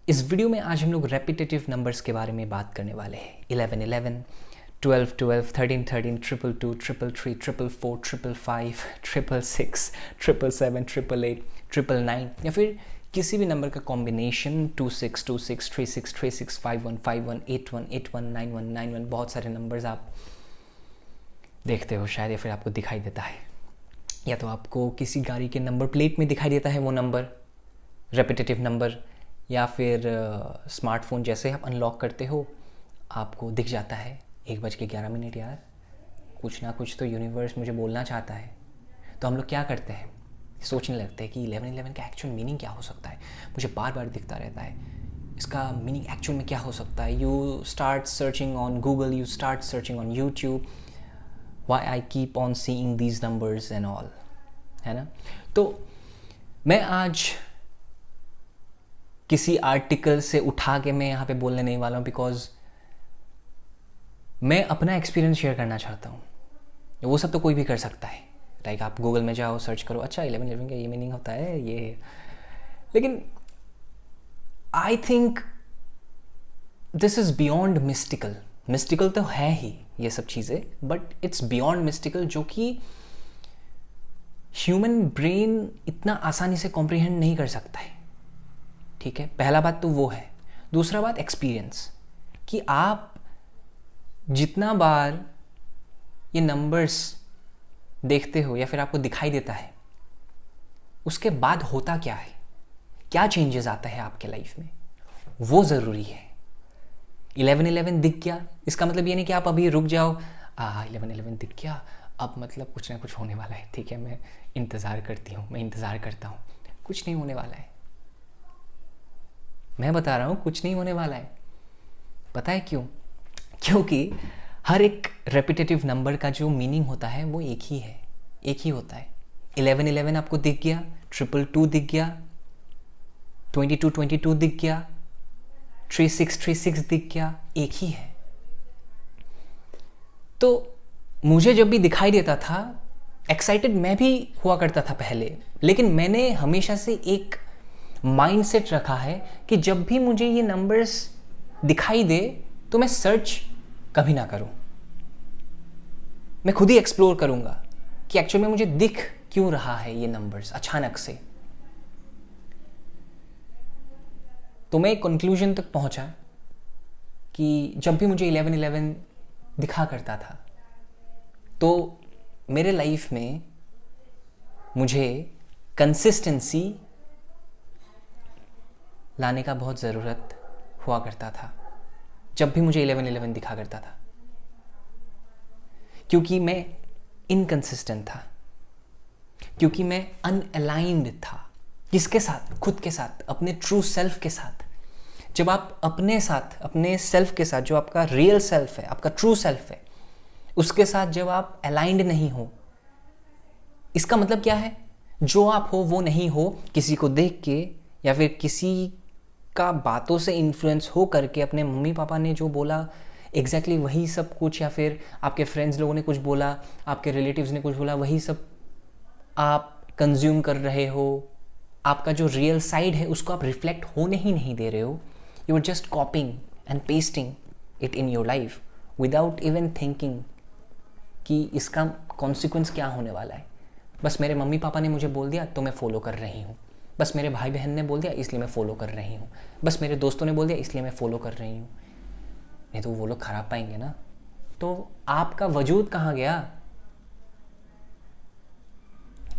इस वीडियो में आज हम लोग रेपिटेटिव नंबर्स के बारे में बात करने वाले हैं। 11 11, 12 12, 13 13, 2 2, 3 3, 4 4, 5 5, 6 6, 7 7, 8 8, 9 9 या फिर किसी भी नंबर का कॉम्बिनेशन 2 6 2 6, 3 6 3 6, 5 1 5 1, 8 1 8 1, 9 1 9 1। बहुत सारे नंबर्स आप देखते हो शायद, या फिर आपको दिखाई देता है, या तो आपको किसी गाड़ी के नंबर प्लेट में दिखाई देता है वो नंबर, रेपिटेटिव नंबर, या फिर स्मार्टफोन जैसे आप अनलॉक करते हो आपको दिख जाता है 1:11। यार कुछ ना कुछ तो यूनिवर्स मुझे बोलना चाहता है। तो हम लोग क्या करते हैं, सोचने लगते हैं कि 11 11 का एक्चुअल मीनिंग क्या हो सकता है। मुझे बार बार दिखता रहता है, इसका मीनिंग एक्चुअल में क्या हो सकता है। You start searching on Google, you start searching on YouTube, why I keep on seeing these numbers and all, है ना। तो मैं आज किसी आर्टिकल से उठा के मैं यहाँ पे बोलने नहीं वाला हूँ, बिकॉज मैं अपना एक्सपीरियंस शेयर करना चाहता हूँ। वो सब तो कोई भी कर सकता है, लाइक आप गूगल में जाओ, सर्च करो, अच्छा 11 11 का ये मीनिंग होता है ये। लेकिन I think this is beyond mystical. Mystical तो है ही ये सब चीज़ें, बट इट्स बियॉन्ड मिस्टिकल, जो कि ह्यूमन ब्रेन इतना आसानी से कॉम्प्रिहेंड नहीं कर सकता है। ठीक है, पहला बात तो वो है। दूसरा बात एक्सपीरियंस, कि आप जितना बार ये नंबर्स देखते हो या फिर आपको दिखाई देता है, उसके बाद होता क्या है, क्या चेंजेस आता है आपके लाइफ में, वो ज़रूरी है। 11 11 दिख गया, इसका मतलब ये नहीं कि आप अभी रुक जाओ, 11 11 दिख गया, अब मतलब कुछ ना कुछ होने वाला है, ठीक है मैं इंतज़ार करती हूँ, मैं इंतज़ार करता हूँ। कुछ नहीं होने वाला है, मैं बता रहा हूँ कुछ नहीं होने वाला है। पता है क्यों? क्योंकि हर एक रेपिटेटिव नंबर का जो मीनिंग होता है वो एक ही है, एक ही होता है। 11 11 आपको दिख गया, 2 2 दिख गया, 22 22 दिख गया, 3 6 3 6 दिख गया, एक ही है। तो मुझे जब भी दिखाई देता था, एक्साइटेड मैं भी हुआ करता था पहले, लेकिन मैंने हमेशा से एक माइंडसेट रखा है कि जब भी मुझे ये नंबर्स दिखाई दे तो मैं सर्च कभी ना करूं, मैं खुद ही एक्सप्लोर करूंगा कि एक्चुअल में मुझे दिख क्यों रहा है ये नंबर्स अचानक से। तो मैं एक कंक्लूजन तक पहुंचा कि जब भी मुझे 11 11 दिखा करता था, तो मेरे लाइफ में मुझे कंसिस्टेंसी लाने का बहुत ज़रूरत हुआ करता था जब भी मुझे 11 11 दिखा करता था, क्योंकि मैं इनकंसिस्टेंट था, क्योंकि मैं अनअलाइंड था। किसके साथ? खुद के साथ, अपने ट्रू सेल्फ के साथ। जब आप अपने साथ, अपने सेल्फ के साथ, जो आपका रियल सेल्फ है, आपका ट्रू सेल्फ है, उसके साथ जब आप अलाइंड नहीं हो, इसका मतलब क्या है? जो आप हो वो नहीं हो, किसी को देख के या फिर किसी का बातों से इन्फ्लुएंस हो करके, अपने मम्मी पापा ने जो बोला एग्जैक्टली वही सब कुछ, या फिर आपके फ्रेंड्स लोगों ने कुछ बोला, आपके रिलेटिव्स ने कुछ बोला, वही सब आप कंज्यूम कर रहे हो। आपका जो रियल साइड है उसको आप रिफ्लेक्ट होने ही नहीं दे रहे हो। You are just copying and pasting it in your life without even thinking कि इसका कॉन्सिक्वेंस क्या होने वाला है। बस मेरे मम्मी पापा ने मुझे बोल दिया तो मैं फॉलो कर रही हूँ, बस मेरे भाई बहन ने बोल दिया इसलिए मैं फ़ॉलो कर रही हूँ, बस मेरे दोस्तों ने बोल दिया इसलिए मैं फ़ॉलो कर रही हूँ। नहीं तो वो लोग खराब पाएंगे ना। तो आपका वजूद कहाँ गया?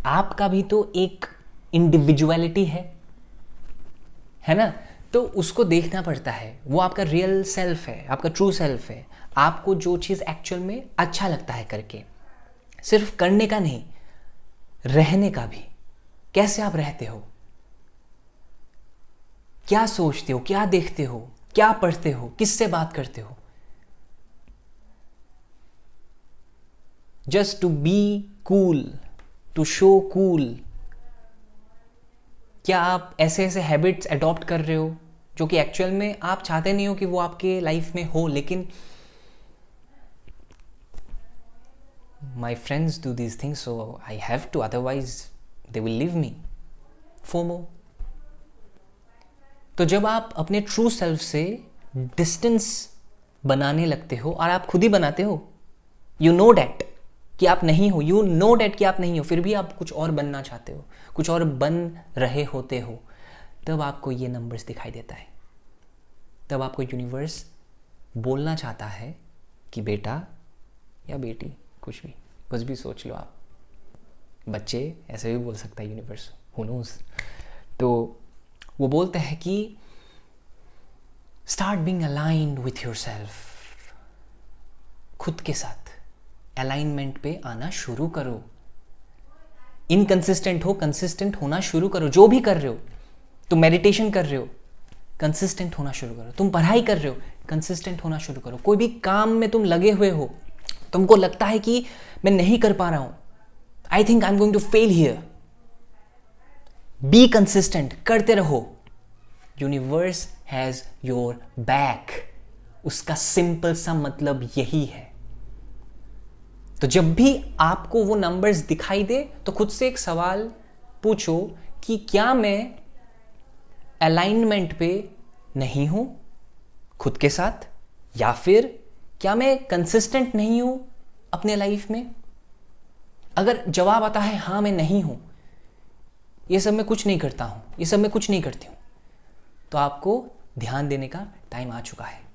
आपका भी तो एक इंडिविजुअलिटी है ना। तो उसको देखना पड़ता है, वो आपका रियल सेल्फ है, आपका ट्रू सेल्फ है। आपको जो चीज़ एक्चुअल में अच्छा लगता है करके, सिर्फ करने का नहीं, रहने का भी। कैसे आप रहते हो, क्या सोचते हो, क्या देखते हो, क्या पढ़ते हो, किससे बात करते हो। Just to be cool, to show cool. क्या आप ऐसे ऐसे हैबिट्स अडॉप्ट कर रहे हो जो कि एक्चुअल में आप चाहते नहीं हो कि वो आपके लाइफ में हो, लेकिन my friends do these things so I have to, otherwise they will leave me. FOMO. तो जब आप अपने ट्रू सेल्फ से डिस्टेंस बनाने लगते हो, और आप खुद ही बनाते हो, यू नो डैट कि आप नहीं हो, यू नो डैट कि आप नहीं हो, फिर भी आप कुछ और बनना चाहते हो, कुछ और बन रहे होते हो, तब आपको ये नंबर्स दिखाई देता है। तब आपको यूनिवर्स बोलना चाहता है कि बेटा या बेटी, कुछ भी सोच लो आप, बच्चे ऐसे भी बोल सकता है यूनिवर्स, हु नोज। तो वो बोलते हैं कि start being aligned with yourself, खुद के साथ अलाइनमेंट पे आना शुरू करो। इनकंसिस्टेंट हो, कंसिस्टेंट होना शुरू करो। जो भी कर रहे हो, तुम मेडिटेशन कर रहे हो, कंसिस्टेंट होना शुरू करो। तुम पढ़ाई कर रहे हो, कंसिस्टेंट होना शुरू करो। कोई भी काम में तुम लगे हुए हो, तुमको लगता है कि मैं नहीं कर पा रहा हूं, I think I am going to fail here, be consistent, करते रहो। Universe has your back. उसका सिंपल सा मतलब यही है। तो जब भी आपको वो नंबर्स दिखाई दे तो खुद से एक सवाल पूछो कि क्या मैं अलाइनमेंट पे नहीं हूं खुद के साथ, या फिर क्या मैं कंसिस्टेंट नहीं हूं अपने लाइफ में। अगर जवाब आता है हाँ मैं नहीं हूं, ये सब मैं कुछ नहीं करता हूं, ये सब मैं कुछ नहीं करती हूं, तो आपको ध्यान देने का टाइम आ चुका है।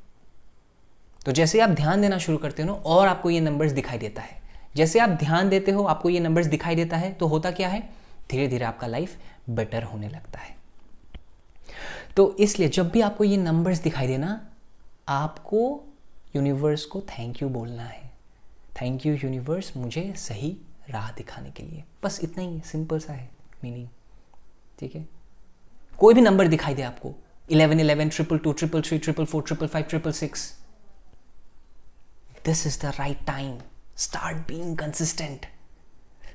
तो जैसे आप ध्यान देना शुरू करते हो ना, और आपको ये नंबर्स दिखाई देता है, जैसे आप ध्यान देते हो आपको ये नंबर्स दिखाई देता है, तो होता क्या है, धीरे धीरे आपका लाइफ बेटर होने लगता है। तो इसलिए जब भी आपको ये नंबर्स दिखाई देना, आपको यूनिवर्स को थैंक यू बोलना है। थैंक यू यूनिवर्स, मुझे सही राह दिखाने के लिए। बस इतना ही सिंपल सा है मीनिंग, ठीक है। कोई भी नंबर दिखाई दे आपको, 11 11 222 333 444 555 666, this is the right time. Start being consistent.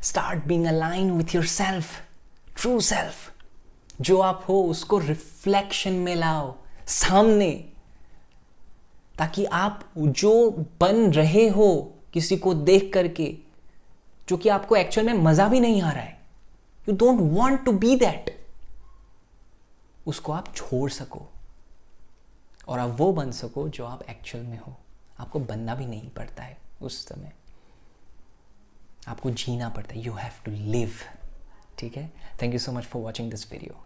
Start being aligned with yourself, true self. जो आप हो उसको रिफ्लेक्शन में लाओ सामने, ताकि आप जो बन रहे हो किसी को देख करके, जो कि आपको एक्चुअल में मजा भी नहीं आ रहा है, you don't want to be that, उसको आप छोड़ सको और आप वो बन सको जो आप एक्चुअल में हो। आपको बनना भी नहीं पड़ता है, उस समय आपको जीना पड़ता है। यू हैव टू लिव, ठीक है। Thank you so much for watching this video.